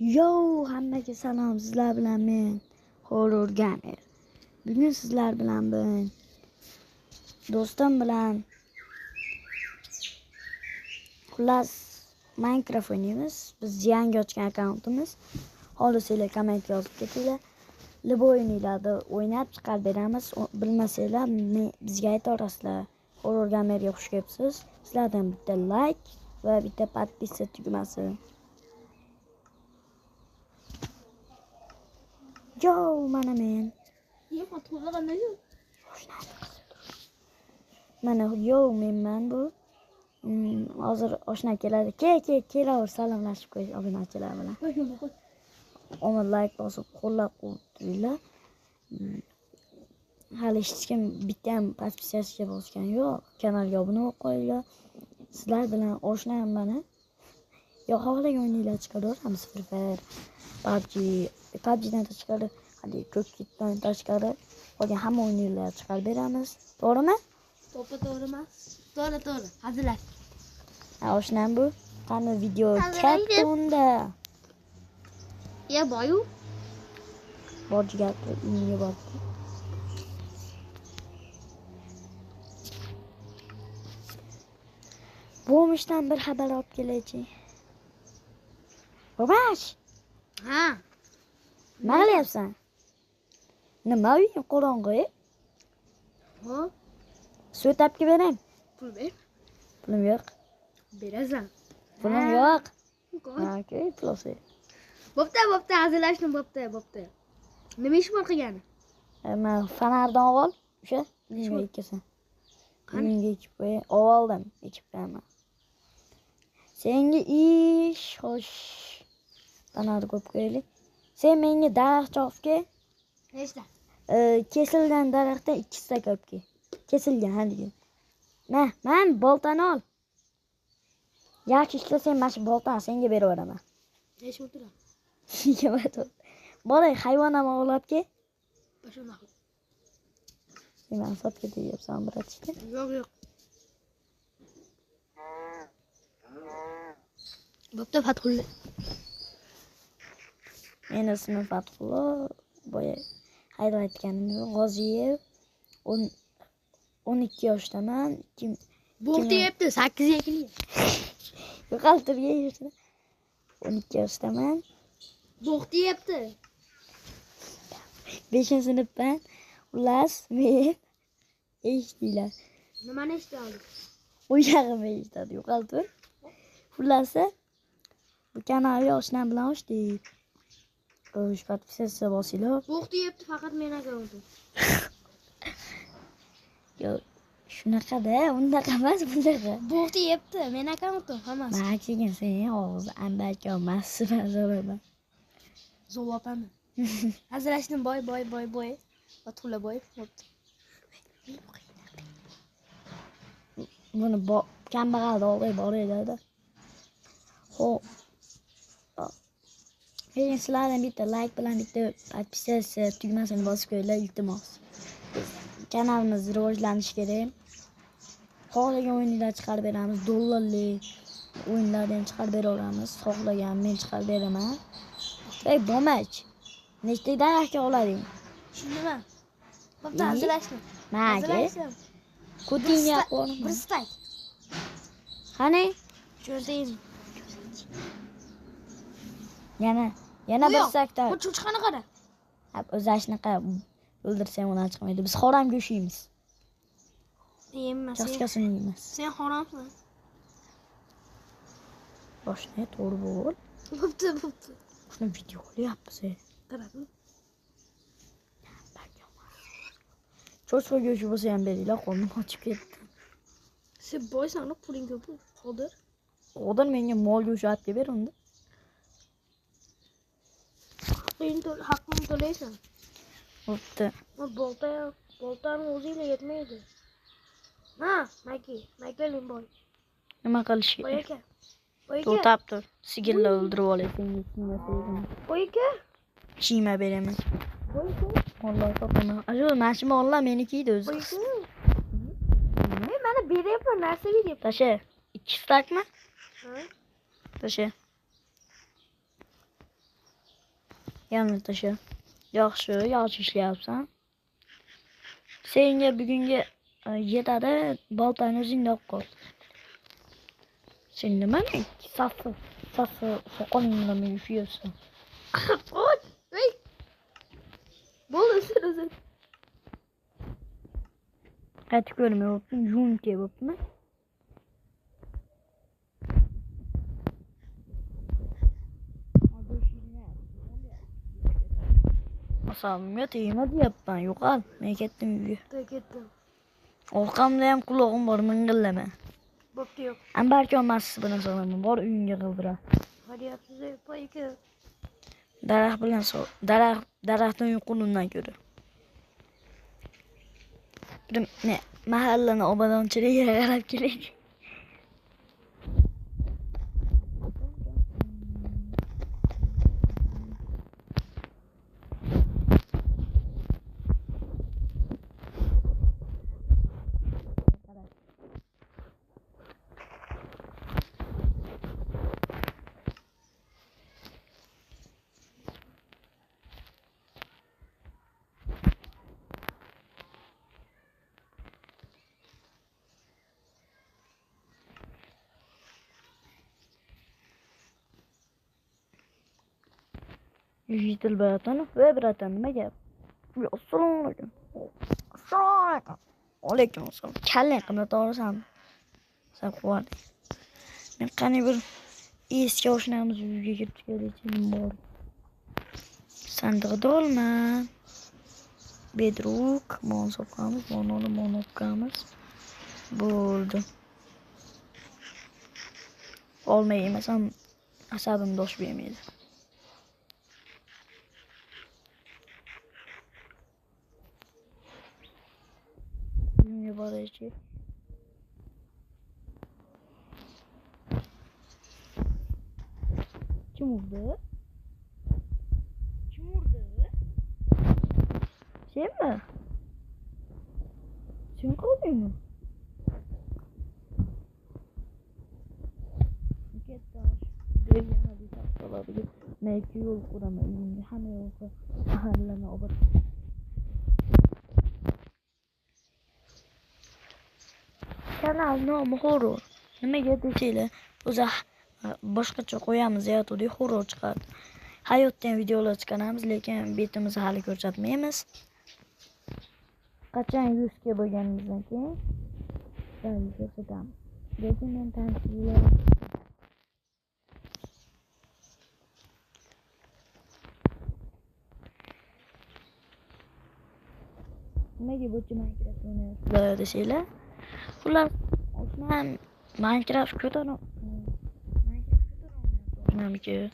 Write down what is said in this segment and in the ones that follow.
Yo, hammaga salom. Sizlar bilan men Horror Gamer. Bugun sizlar bilan ben do'stim bilan xullas Minecraft o'ynaymiz. Biz yangi ochgan akkauntimiz. Xohlasanglar komment yozib ketinglar. Libo o'yinlarda o'ynab chiqarib beramiz. Bilmasanglar bizga aytasizlar. Horror Gamerga xush kelibsiz. Sizlardan bitta like va bitta podpisa tugmasi. Yo, mana men. Mana yo menman bu. Hozir oshna keladi. Kelaver salomlashib qo'yish obunachilar bilan. Ona like bosib qo'llab qo'yinglar. Hali hech kim bitta ham podpisasiga bosgan yo'q. Kanalga obuna bo'lib qo'yinglar. Sizlar bilan oshnam mana. Yo havoga o'ynaylar chiqaramiz Free Fire, PUBG'dan tashqari, hadi ko'kitdan tashqari qolgan hamma o'yinlar chiqarib beramiz. To'g'rimi? To'g'ri emas. To'g'ri. Hazillar. Oshnam bu. Qani video katta unda. Ya boyu. Borjiga unga bordi. Bo'lmishdan bir xabar olib kelaychi. Babash. Ha. Nima qilyapsan? Nima uying qorong'i? Ha? Suv topib beraymi? Pul ber. Pulim yo'q. Berasan. Pulim yo'q. Okey, pulsi. Bo'pti, hazillashdim, bo'pti. Nima ish bor qilgani? Men fanardan ol, o'sha uyga ekkasan. Uyga ekib qo'y, oldim, ekib qo'yaman. Senga ish xo'sh. Fanarni ko'p qo'yaylik. Sen menga daraxt chopga. Nechta? Kesilgan daraxtdan 2 ta ko'pga. Kesilgan haligi. Men boltani ol. Yaxshi ishlasang mana shu boltani senga berib beraman. Necha o'tira? Boray hayvon ham olib kel. Boshuna. Men sotga deyapsan, bratishka. Yo'q. Bo'pti, Fathulla. Meni ismim Fathulla. Boya aytganim G'oziyev. 12 yoshdaman. Bo'pti, yepti, 8 yekili. Yo'qoltirga yursin. 12 yoshdaman. Bo'pti, yepti. 5-sinfdan. Xullas, men eshitdilar. Nimani eshitdi? O'yag'im eshitadi, yo'qoltir. Xullas, bu kanalga oshnam bilan ochdik. Qo'sh podpisasiya bosinglar. Bo'pti, yepti, faqat men akauntim. Yo, shunaqa-da, unaqa emas, bunaqa. Bo'pti, yepti, men akauntim, hammasi. Maksigan sen og'iz andaka massi-mazalaman. Zo'lapami? Hazillashdim, boy. Fathulla boy. Bo'pti. Buni kambag'al o'g'il bor edi-da. Xo'p. Keyin sizlardan bitta like bilan bitta podpisasiya tugmasini bosib qo'yinglar, iltimos. Kanalimiz rivojlanishi kerak. Xohlagan o'yinlar chiqarib beramiz, dollarli o'yinlardan chiqarib beraveramiz. Xohlagan men chiqarib beraman. Ey bomach. Nechta daraxtga olading? Tushundimmi? Bo'pti, hazillashdim. Ma'ga. Ko'tingga qo'yib. Bir stak. Qani? Cho'zingiz. Yana bir sakta. Bu cho'chqani qara. O'zashnaqa o'ldirsang undan chiqmaydi. Biz xoram go'sht yeymiz. Yeymiz. Chaqqasini yeymiz. Sen xoromsan. Boshqa to'g'ri bo'l. Bo'pti. Shuni video qilyapmiz. Qarabmi? Cho'chqa go'shti bo'lsa ham beringlar, qo'lim ochib ketdi. Sen boysan, puling ko'p. Qodir menga mol go'shti olib ber unda. Haqqini to'laysan. Bo'pti. Boltani o'zingga yetmaydi. Ha, Maykeling boy. Nima qilish Boy kerak? aka. To'tab tur. Sigirlar o'ldirib olaysan. Boy aka. Chima beraman. Boy aka. Vallahi to'g'rimi? Ajo, mashina ollar meniki edi o'zi. Boy aka. Men mana beryapman, narsa beryapman. Tasha, 2 stakmi? Ha? Tasha. Yalnız taşı. Yaxshi ishlayapsan. Senga bugunga yetadi, baltani o'zingda olib qol. Sen nimani safi soqoling bilan yuribsan? Oy. Ey. Bo'ldi, o'zir. Qaytib ko'rmayapman, yuvim kelyaptimi? Asamga tegma deyapman, yo'qol. Men ketdim uyga. Ketdim. Orqamda ham qulog'im bor, ming'illama. Bo'pti yo'q. Balki olmassiz buni so'raman. Bor uyingga qildira. Haryapsiz poyka. Daraxt bilan daraxtning yuqunundan ko'ra. Ne mahallani obodonchiligiga qarab kerak. Yiğitil bratani ve bratan nima gap? Assalomu alaykum. Assalomu alaykum. Alaykum assalom. Kallang qimmat to'g'risan. Sen quvarding. Men qani bir eski oshnamiz uyga kirib kelishim bor. Sandig'ida olman. Bedrock, mon sopamiz, mon opkamiz. Bo'ldi. Olmay emasam asabim dosh bermaydi. Barajı. Kim vurdu? Sen mi? Sen kalıyor mu? Dev yana bir tatlı olabilir. Belki yol kuramayın. Hani yoksa mahalleme obat. Kanal nomi horror. Nimaga desanglar, o'zi boshqacha qo'yamiz yo'qdi, horror chiqadi. Hayotdan videolar chiqaramiz, lekin betimizni hali ko'rsatmaymiz. Qachon 100 ga bo'lganimizdan keyin ko'rsatamiz. Lekin men tanishlar nimaga bu Minecraft o'ynayapsizlar desanglar, ular men Minecraft ko'taram. Namiki.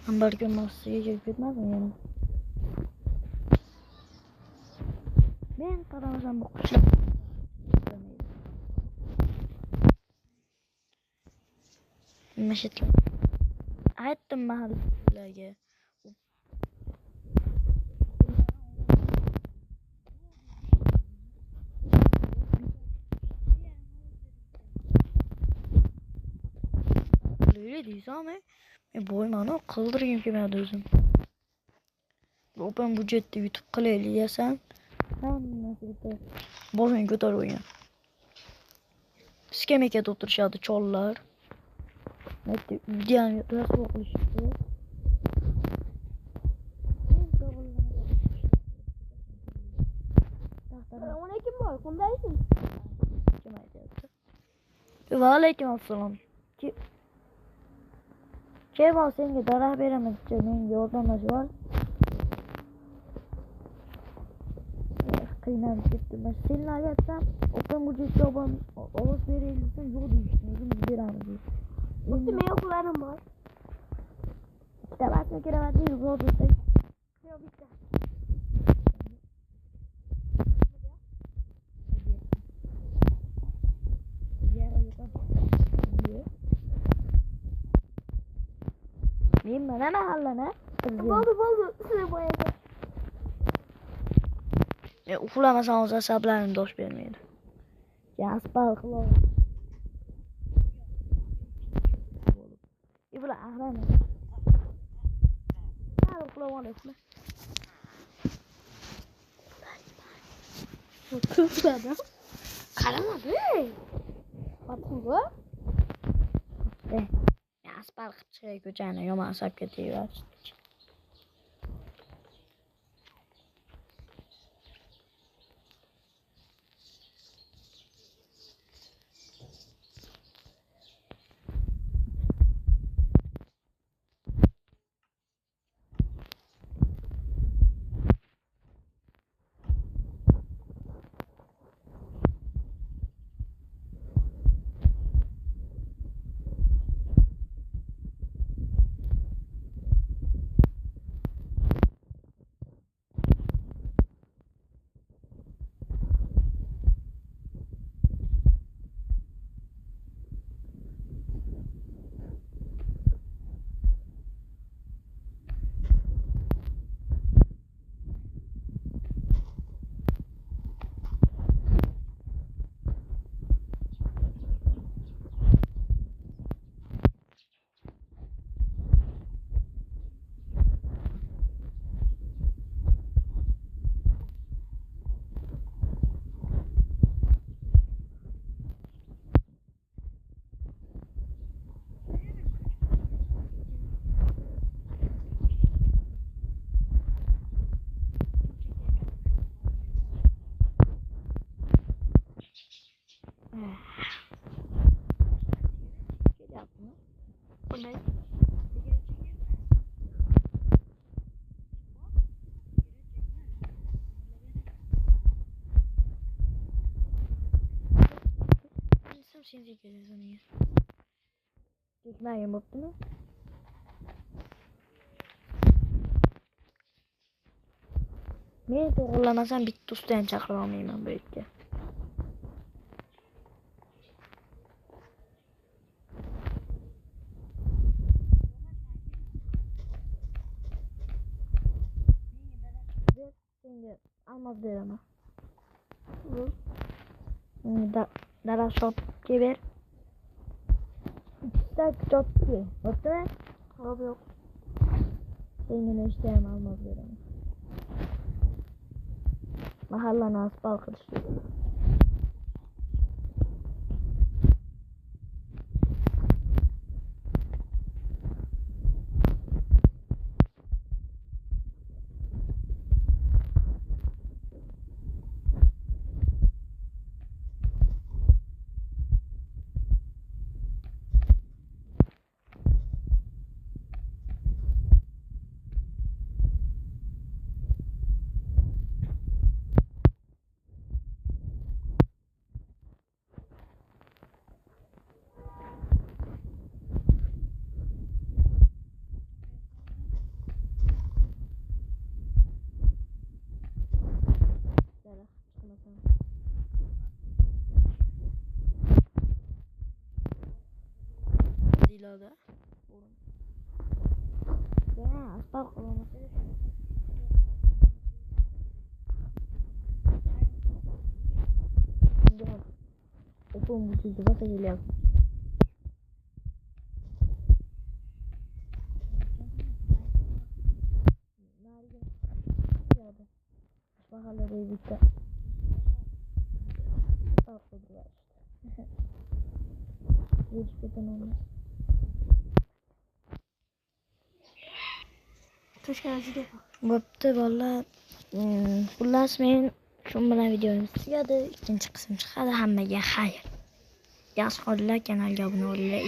Ambarga massaga kelib ketmadimi yana? Men qaramasam bu qushlar Mashitlar. Aytdim mahallaga. Öyle deysem boymani qildirgim kelmadi o'zim. Ben bu jetni yutib qilaylik desam, hammasi boshini ko'tarib o'yin. Skamekada o'tirishadi chollar. Uydan rasvo qilishibdi. Assalomu bor, qandaysiz? Kim aytyapti? Va alaykum assalom. Kemal senga daraxt beraman, menga yordamlash bor. Qiynalib ketdim. Sen aytsam, o'qim bo'yicha ovoz beraylik, yo'q deyishdi. O'zimiz beramiz. Bitta mevlarim bor. Bitta batni kerak deydi, ro'zda. Yo'q, bitta. Men mana mahallani. Bo'ldi. Sizlar boyagi. Uxlamasam o'zi asablarim dosh bermaydi. Yaspal qilib. Bular ag'rama. Uxlamoqda. Uxladi. Qaramadi. Qattiqmi? Yaspal qilib chiqay ko'chani, yomon asabga tegadi. Şimdi görüyoruz onu ya. Gitmeyeyim baptı mı? Men to'g'rilamasam bitta ustani chaqira olmayman bu yerga. Senga almoz beraman. Daraxt shotga ber. Tak chotga. Bo'ptimi? Xo'p, yo'q. Senga nechta ham almoz beraman. Mahallani asfalt qilishdi. Dilada. Ya, asfalt qilmoqda. Opum butuh bahasa geliyor. Bakalım birlikte. Bakıyorlar işte. Hiç beden olmaz. Toshkentga. Bo'pti bolalar. Xullas men shu bilan videomiz tugadi. Ikkinchi qism chiqadi. Hammaga xayr. Yaxshi qolinglar, kanalga obuna bo'linglar.